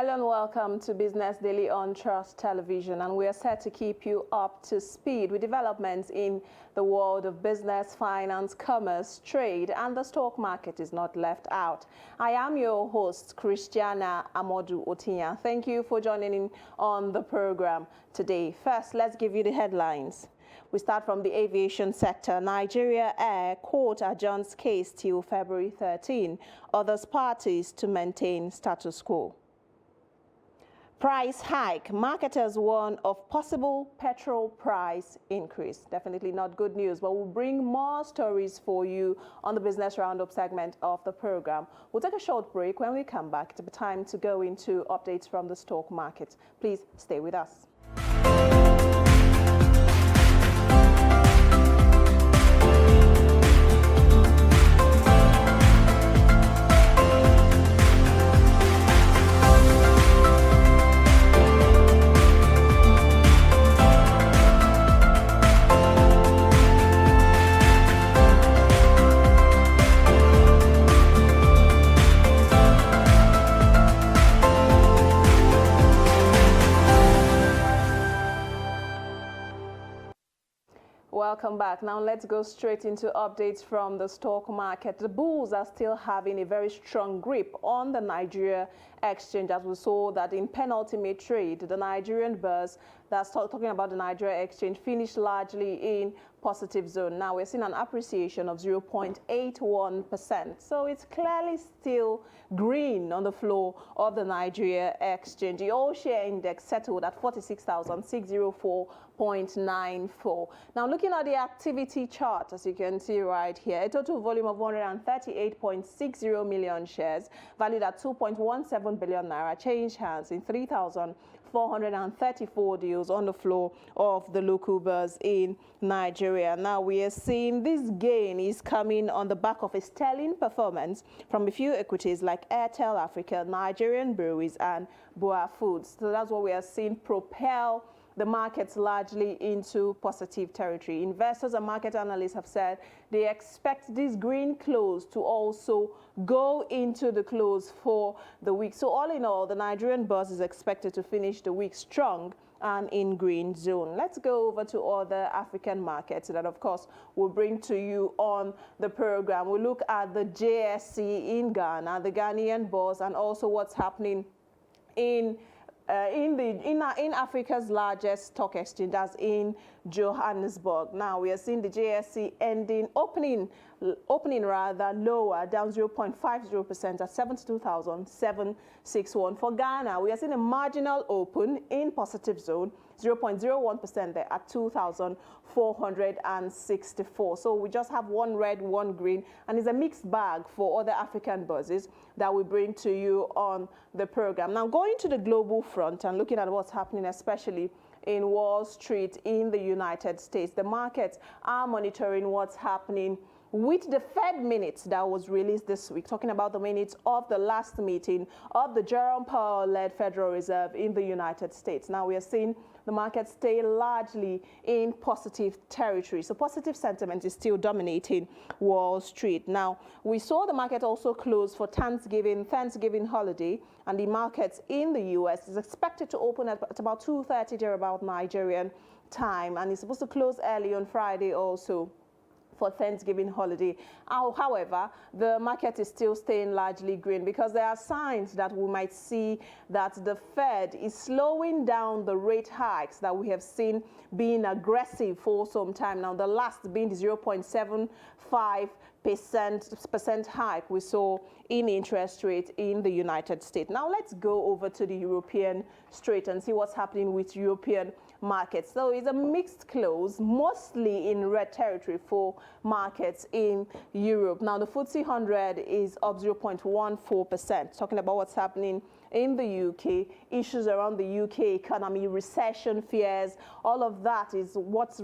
Hello and welcome to Business Daily on Trust Television, and we are set to keep you up to speed with developments in the world of business, finance, commerce, trade, and the stock market is not left out. I am your host, Christiana Amodu Otinya. Thank you for joining in on the program today. First, let's give you the headlines. We start from the aviation sector. Nigeria Air Court adjourns case till February 13. Others parties to maintain status quo. Price hike. Marketers warn of possible petrol price increase. Definitely not good news, but we'll bring more stories for you on the Business Roundup segment of the program. We'll take a short break. When we come back, it'll be time to go into updates from the stock market. Please stay with us. Welcome back. Now let's go straight into updates from the stock market. The bulls are still having a very strong grip on the Nigeria exchange, as we saw that in penultimate trade, the Nigerian Bourse, that's talking about the Nigeria exchange, finished largely in positive zone. Now we're seeing an appreciation of 0.81%. So it's clearly still green on the floor of the Nigeria exchange. The all-share index settled at 46,604.94. Now looking at the activity chart, as you can see right here, a total volume of 138.60 million shares valued at 2.17 billion naira changed hands in 3,434 deals on the floor of the local bourse in Nigeria. Now we are seeing this gain is coming on the back of a sterling performance from a few equities like Airtel Africa, Nigerian Breweries, and Boa Foods. So that's what we are seeing propel the markets largely into positive territory. Investors and market analysts have said they expect this green close to also go into the close for the week. So all in all, the Nigerian bourse is expected to finish the week strong and in green zone. Let's go over to other African markets that, of course, we'll bring to you on the program. We'll look at the JSE in Ghana, the Ghanaian bourse, and also what's happening in Africa's largest stock exchange, that's in Johannesburg. Now we are seeing the JSE opening rather lower, down 0.50% at 72,761. For Ghana, we are seeing a marginal open in positive zone, 0.01% there at 2,464. So we just have one red, one green, and it's a mixed bag for other African bourses that we bring to you on the program. Now going to the global front and looking at what's happening, especially in Wall Street in the United States, the markets are monitoring what's happening with the Fed minutes that was released this week, talking about the minutes of the last meeting of the Jerome Powell-led Federal Reserve in the United States. Now we are seeing the market stay largely in positive territory. So positive sentiment is still dominating Wall Street. Now, we saw the market also close for Thanksgiving holiday, and the markets in the U.S. is expected to open at about 2:30 there about Nigerian time, and it's supposed to close early on Friday also for Thanksgiving holiday. However, the market is still staying largely green because there are signs that we might see that the Fed is slowing down the rate hikes that we have seen being aggressive for some time now, the last being the 0.75% hike we saw in interest rate in the United States. Now let's go over to the European Strait and see what's happening with European markets. So it's a mixed close, mostly in red territory for markets in Europe. Now the FTSE 100 is up 0.14%. Talking about what's happening in the UK, issues around the UK economy, recession fears, all of that is what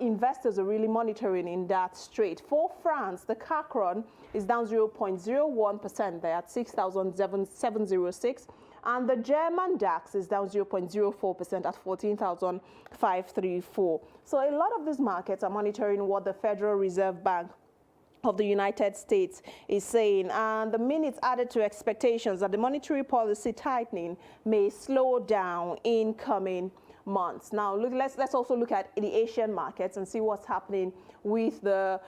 investors are really monitoring in that strait. For France, the CAC run is down 0.01% there at 6,706. And the German DAX is down 0.04% at 14,534. So a lot of these markets are monitoring what the Federal Reserve Bank of the United States is saying, and the minutes added to expectations that the monetary policy tightening may slow down in coming months. Now, let's also look at the Asian markets and see what's happening with the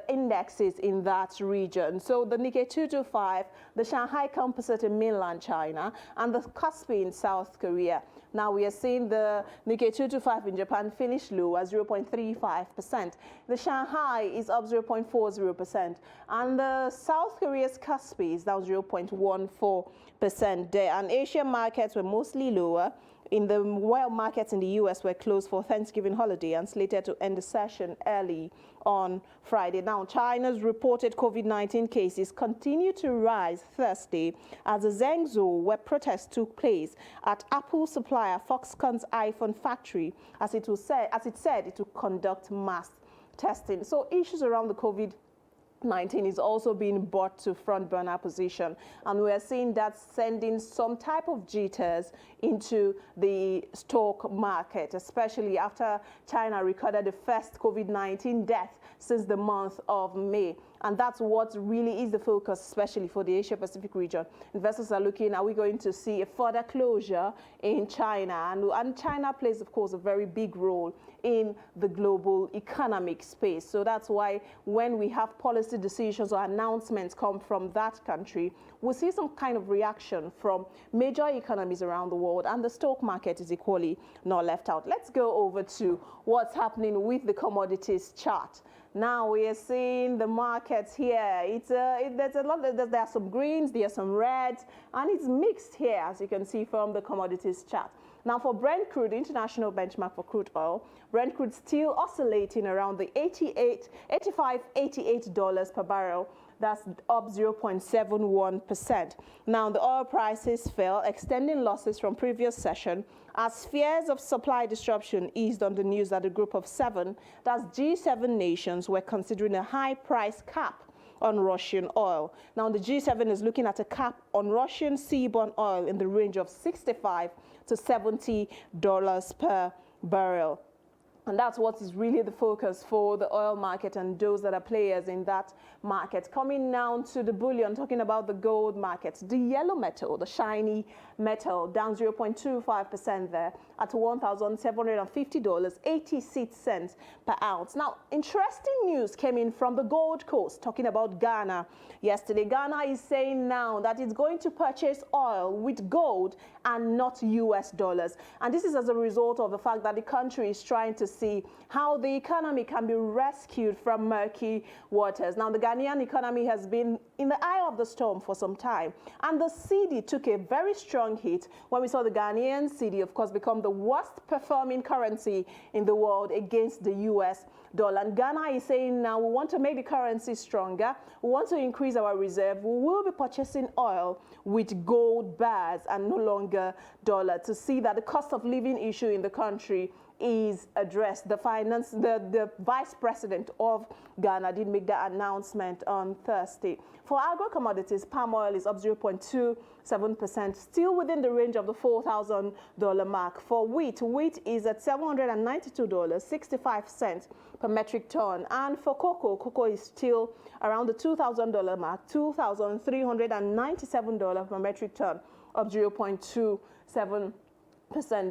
indexes in that region. So the Nikkei 225, the Shanghai Composite in mainland China, and the Kospi in South Korea. Now we are seeing the Nikkei 225 in Japan finish low at 0.35%. The Shanghai is up 0.40%, and the South Korea's Kospi is down 0.14% there. And Asian markets were mostly lower. In the world markets in the U.S. were closed for Thanksgiving holiday and slated to end the session early on Friday. Now, China's reported COVID-19 cases continue to rise Thursday as the Zhengzhou, where protests took place at Apple supplier Foxconn's iPhone factory, as it said it would conduct mass testing. So issues around the COVID-19 is also being brought to front burner position, and we are seeing that sending some type of jitters into the stock market, especially after China recorded the first COVID-19 death since the month of May. And that's what really is the focus, especially for the Asia-Pacific region. Investors are looking, are we going to see a further closure in China? And China plays, of course, a very big role in the global economic space. So that's why when we have policy decisions or announcements come from that country, we'll see some kind of reaction from major economies around the world, and the stock market is equally not left out. Let's go over to what's happening with the commodities chart. Now we are seeing the markets here. There's a lot. There are some greens, there are some reds, and it's mixed here, as you can see from the commodities chart. Now for Brent crude, international benchmark for crude oil, Brent crude still oscillating around the $88 per barrel. That's up 0.71%. Now the oil prices fell, extending losses from previous session as fears of supply disruption eased on the news that a group of 7, that's G7 nations, were considering a high price cap on Russian oil. Now the G7 is looking at a cap on Russian seaborne oil in the range of $65 to $70 per barrel. And that's what is really the focus for the oil market and those that are players in that market. Coming down to the bullion, talking about the gold market, the yellow metal, the shiny metal, down 0.25% there at $1,750.86 per ounce. Now, interesting news came in from the Gold Coast, talking about Ghana yesterday. Ghana is saying now that it's going to purchase oil with gold and not US dollars. And this is as a result of the fact that the country is trying to see how the economy can be rescued from murky waters. Now, the Ghanaian economy has been in the eye of the storm for some time, and the cedi took a very strong hit when we saw the Ghanaian cedi, of course, become the worst performing currency in the world against the US dollar. And Ghana is saying now we want to make the currency stronger, we want to increase our reserve, we will be purchasing oil with gold bars and no longer dollar, to see that the cost of living issue in the country is addressed. The vice president of Ghana did make that announcement on Thursday. For agro commodities, palm oil is up 0.27%, still within the range of the $4,000 mark. For wheat is at $792.65 per metric ton. And for cocoa is still around the $2,000 mark, $2,397 per metric ton, up 0.27%.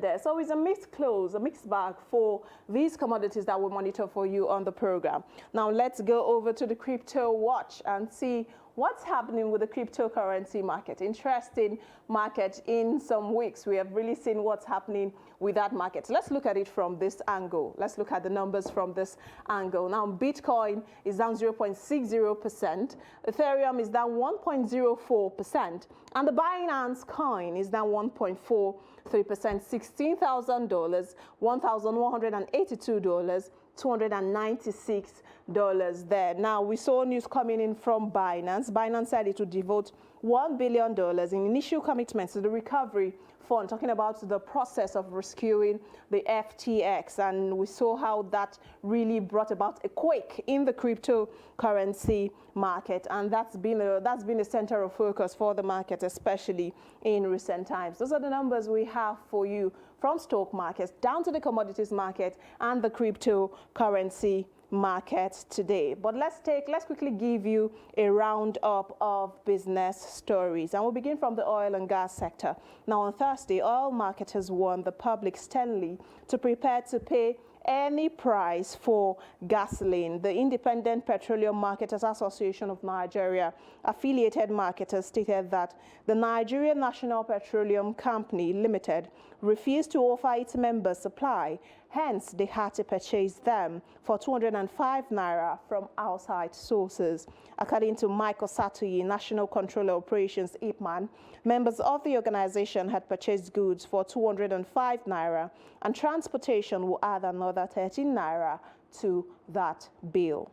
There. So it's a mixed close, a mixed bag for these commodities that we monitor for you on the program. Now let's go over to the crypto watch and see what's happening with the cryptocurrency market. Interesting market in some weeks. We have really seen what's happening with that market. So let's look at it from this angle. Let's look at the numbers from this angle. Now, Bitcoin is down 0.60%. Ethereum is down 1.04%. And the Binance coin is down 1.43%, $16,000, $1,182, $296 there. Now, we saw news coming in from Binance. Binance said it would devote $1 billion in initial commitments to the recovery fund, talking about the process of rescuing the FTX. And we saw how that really brought about a quake in the cryptocurrency market. And that's been a center of focus for the market, especially in recent times. Those are the numbers we have for you from stock markets down to the commodities market and the cryptocurrency market today. But let's quickly give you a roundup of business stories, and we'll begin from the oil and gas sector. Now, on Thursday, oil marketers warned the public sternly to prepare to pay any price for gasoline. The Independent Petroleum Marketers Association of Nigeria affiliated marketers stated that the Nigerian National Petroleum Company Limited refused to offer its members supply. Hence, they had to purchase them for 205 naira from outside sources. According to Michael Satuyi, National Controller Operations IPMAN, members of the organization had purchased goods for 205 naira, and transportation will add another 13 naira to that bill.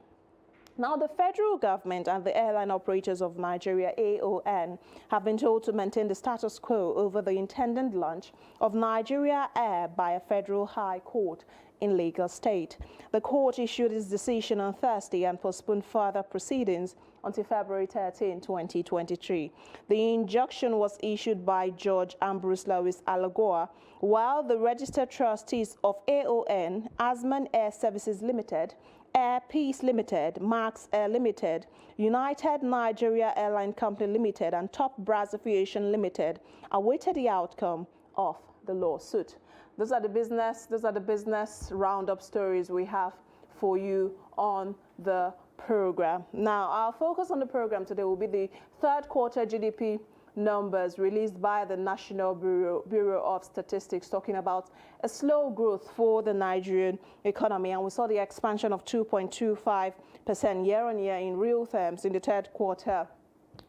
Now, the federal government and the Airline Operators of Nigeria, AON, have been told to maintain the status quo over the intended launch of Nigeria Air by a federal high court in Lagos State. The court issued its decision on Thursday and postponed further proceedings until February 13, 2023. The injunction was issued by Judge Ambrose Lewis Alagoa, while the registered trustees of AON, Asman Air Services Limited, Air Peace Limited, Max Air Limited, United Nigeria Airline Company Limited, and Top Brass Aviation Limited awaited the outcome of the lawsuit. Those are the business roundup stories we have for you on the program. Now, our focus on the program today will be the third quarter GDP numbers released by the National Bureau of Statistics, talking about a slow growth for the Nigerian economy. And we saw the expansion of 2.25% year-on-year in real terms in the third quarter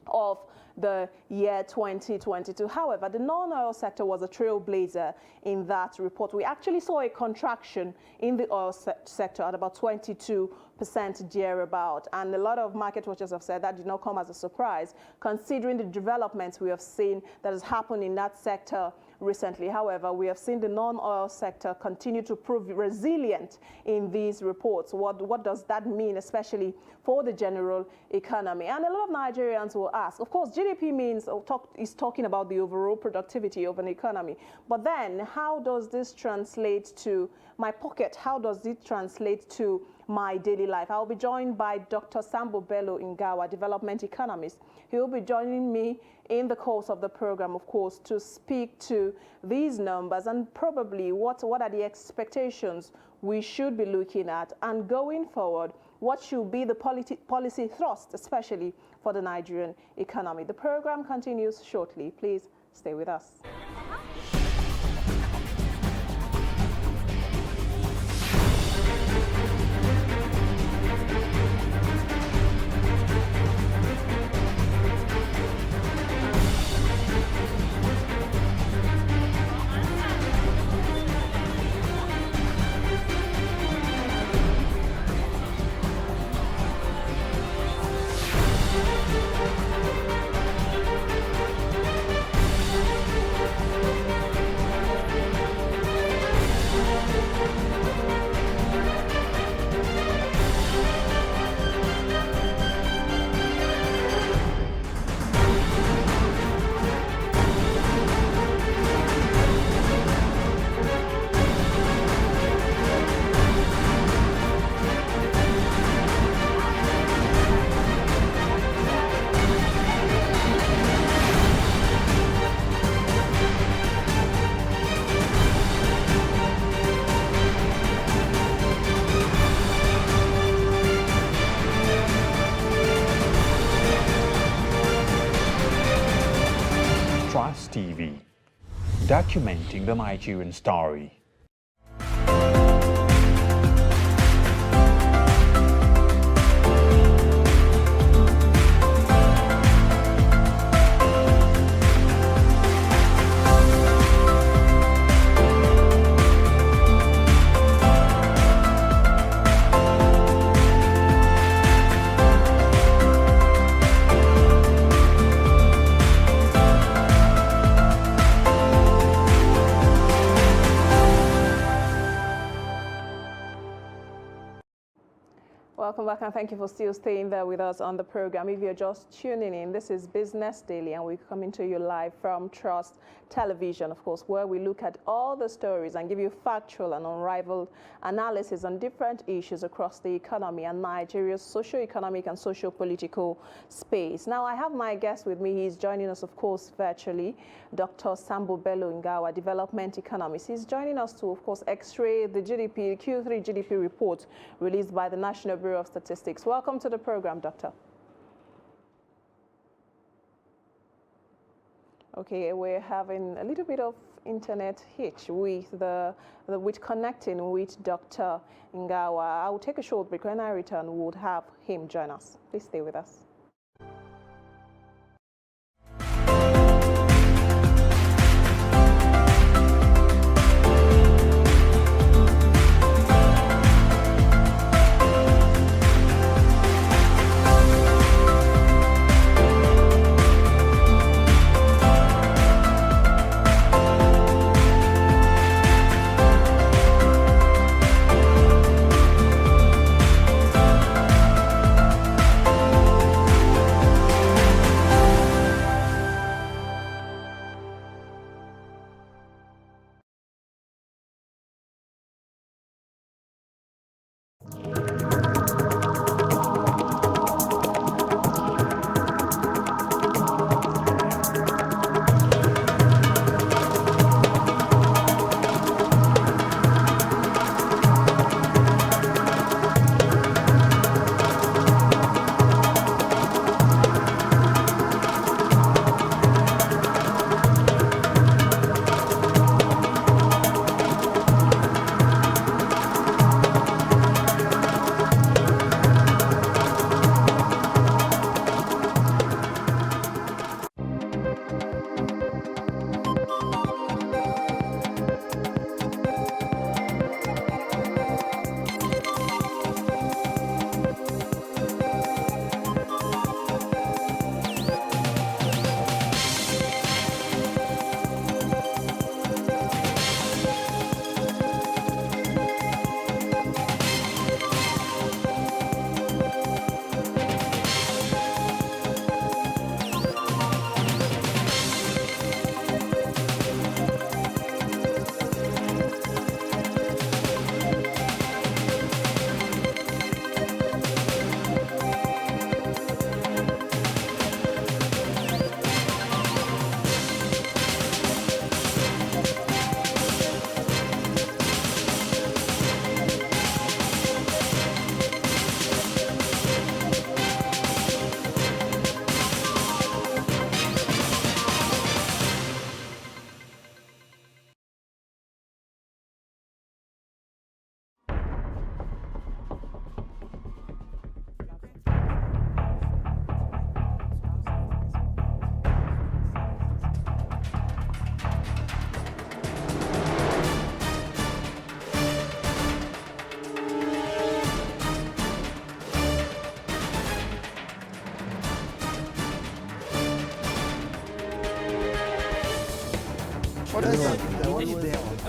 of the year 2022. However, the non-oil sector was a trailblazer in that report. We actually saw a contraction in the oil sector at about 22% thereabout, and a lot of market watchers have said that did not come as a surprise, considering the developments we have seen that has happened in that sector recently. However, we have seen the non-oil sector continue to prove resilient in these reports. What does that mean, especially for the general economy? And a lot of Nigerians will ask, of course, GDP is talking about the overall productivity of an economy, but then how does this translate to my pocket? How does it translate to my daily life? I'll be joined by Dr. Sambo Bello Ngawa, development economist. He will be joining me in the course of the program, of course, to speak to these numbers and probably what are the expectations we should be looking at, and going forward, what should be the policy thrust, especially for the Nigerian economy. The program continues shortly. Please stay with us. TV, documenting the Nigerian story. Welcome back, and thank you for still staying there with us on the program. If you're just tuning in, this is Business Daily, and we're coming to you live from Trust Television, of course, where we look at all the stories and give you factual and unrivaled analysis on different issues across the economy and Nigeria's socio-economic and socio-political space. Now, I have my guest with me. He's joining us, of course, virtually, Dr. Sambo Bello Ngawa, development economist. He's joining us to, of course, x-ray the GDP, Q3 GDP report released by the National Bureau of Statistics. Welcome to the program, Doctor. Okay, we're having a little bit of internet hitch with with connecting with Dr. Ngawa. I will take a short break. When I return, we'll have him join us. Please stay with us.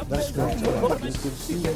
That's great. It's good to see you.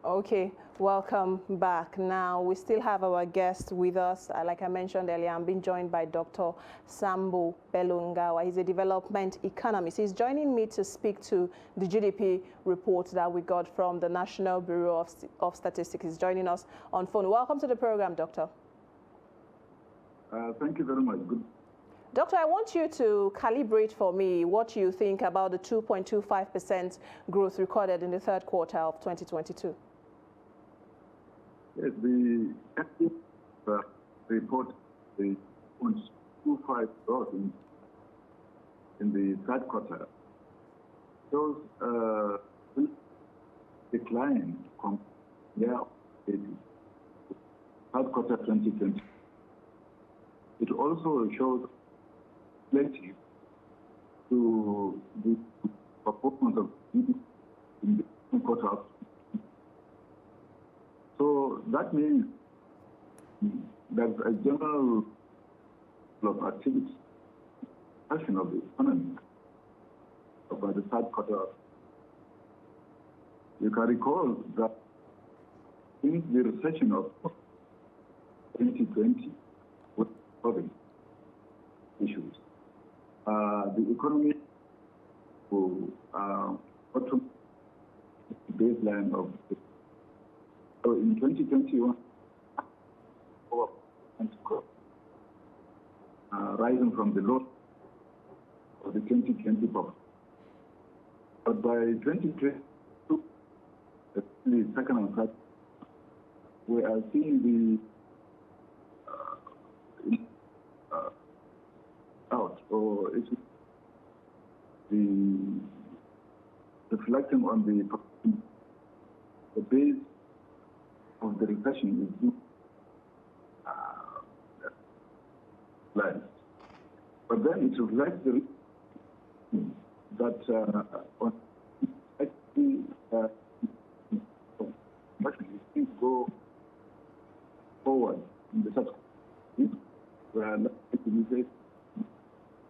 Okay, welcome back. Now, we still have our guest with us. Like I mentioned earlier, I'm being joined by Dr. Sambo Belungawa. He's a development economist. He's joining me to speak to the GDP report that we got from the National Bureau of Statistics. He's joining us on phone. Welcome to the program, Doctor. Thank you very much. Good. Doctor, I want you to calibrate for me what you think about the 2.25% growth recorded in the third quarter of 2022. Yes, the active report, the 0.25 growth in the third quarter, shows decline from year third quarter 2020. It also shows relative to the performance of GDP in the second quarter. So that means there's a general of activity, action of the economy about the third quarter. You can recall that since the recession of 2020 with COVID issues, the economy to bottom baseline of the, so in 2021 rising from the low of the 2020 bubble. But by 2022, the second and third, we are seeing the out, or it's the reflecting on the base of the recession is lies. But then it reflects the that on actually things go forward in the subsequent where likely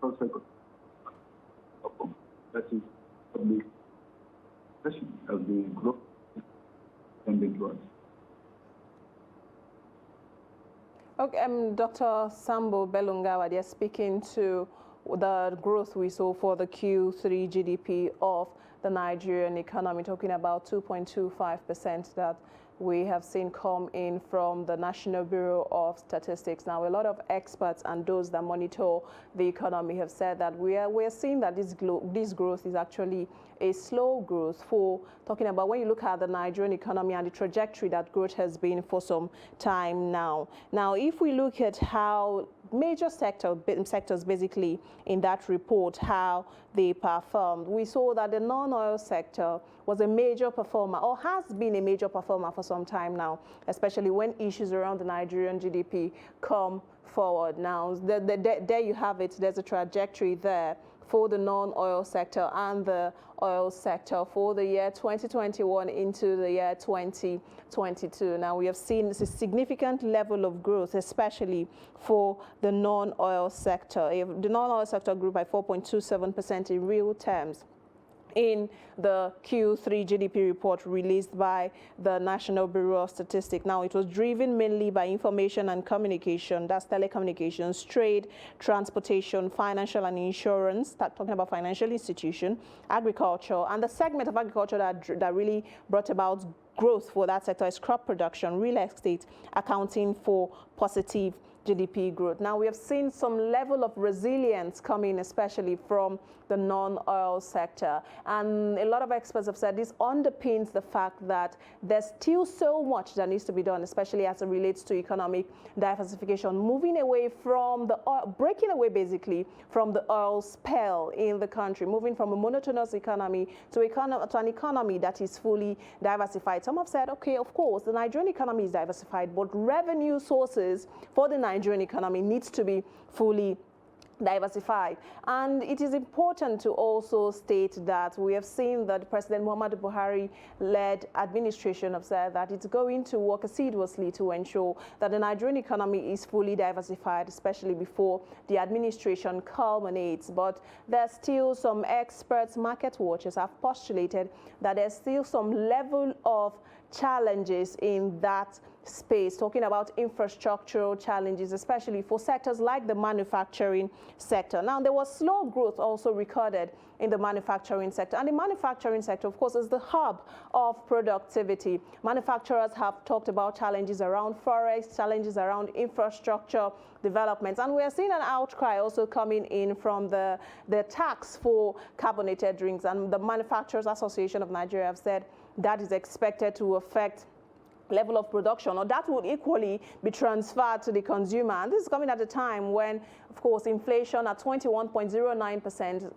cycle that is probably recession as the growth tending towards. Okay, Dr. Sambo Belungawa, they're speaking to the growth we saw for the Q3 GDP of the Nigerian economy, talking about 2.25% that we have seen come in from the National Bureau of Statistics. Now, a lot of experts and those that monitor the economy have said that we are seeing that this growth is actually a slow growth for talking about when you look at the Nigerian economy and the trajectory that growth has been for some time now. Now, if we look at how major sectors basically in that report, how they performed, we saw that the non-oil sector was a major performer or has been a major performer for some time now, especially when issues around the Nigerian GDP come forward. Now, there you have it. There's a trajectory there for the non-oil sector and the oil sector for the year 2021 into the year 2022. Now, we have seen a significant level of growth, especially for the non-oil sector. The non-oil sector grew by 4.27% in real terms in the Q3 GDP report released by the National Bureau of Statistics. Now, it was driven mainly by information and communication, that's telecommunications, trade, transportation, financial and insurance, talking about financial institution, agriculture, and the segment of agriculture that really brought about growth for that sector is crop production, real estate, accounting for positive GDP growth. Now, we have seen some level of resilience coming, especially from the non-oil sector. And a lot of experts have said this underpins the fact that there's still so much that needs to be done, especially as it relates to economic diversification, moving away from the oil, breaking away basically from the oil spell in the country, moving from a monotonous economy to an economy that is fully diversified. Some have said, okay, of course, the Nigerian economy is diversified, but revenue sources for the Nigerian economy needs to be fully diversified. And it is important to also state that we have seen that President Muhammadu Buhari-led administration have said that it's going to work assiduously to ensure that the Nigerian economy is fully diversified, especially before the administration culminates. But there's still some experts, market watchers have postulated that there's still some level of challenges in that space, talking about infrastructural challenges, especially for sectors like the manufacturing sector. Now, there was slow growth also recorded in the manufacturing sector. And the manufacturing sector, of course, is the hub of productivity. Manufacturers have talked about challenges around forex, challenges around infrastructure developments. And we are seeing an outcry also coming in from the tax for carbonated drinks. And the Manufacturers Association of Nigeria have said that is expected to affect level of production, or that would equally be transferred to the consumer. And this is coming at a time when, of course, inflation at 21.09%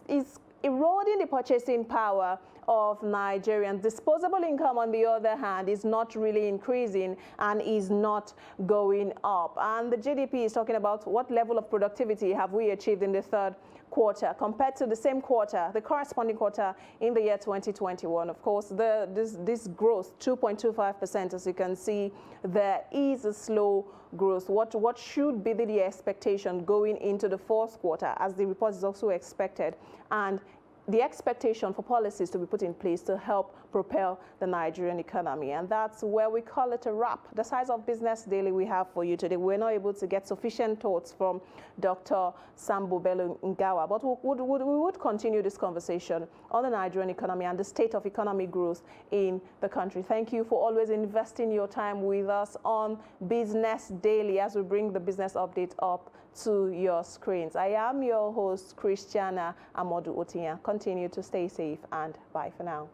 is eroding the purchasing power of Nigerians. Disposable income, on the other hand, is not really increasing and is not going up. And the GDP is talking about what level of productivity have we achieved in the third quarter compared to the same quarter, the corresponding quarter in the year 2021. Of course, this growth, 2.25%, as you can see, there is a slow growth. What should be the expectation going into the fourth quarter, as the report is also expected, and the expectation for policies to be put in place to help propel the Nigerian economy. And that's where we call it a wrap. The size of Business Daily we have for you today. We're not able to get sufficient thoughts from Dr. Sambo Bello Ngawa, but we would continue this conversation on the Nigerian economy and the state of economic growth in the country. Thank you for always investing your time with us on Business Daily as we bring the business update up to your screens. I am your host, Christiana Amodu Otinya. Continue to stay safe and bye for now.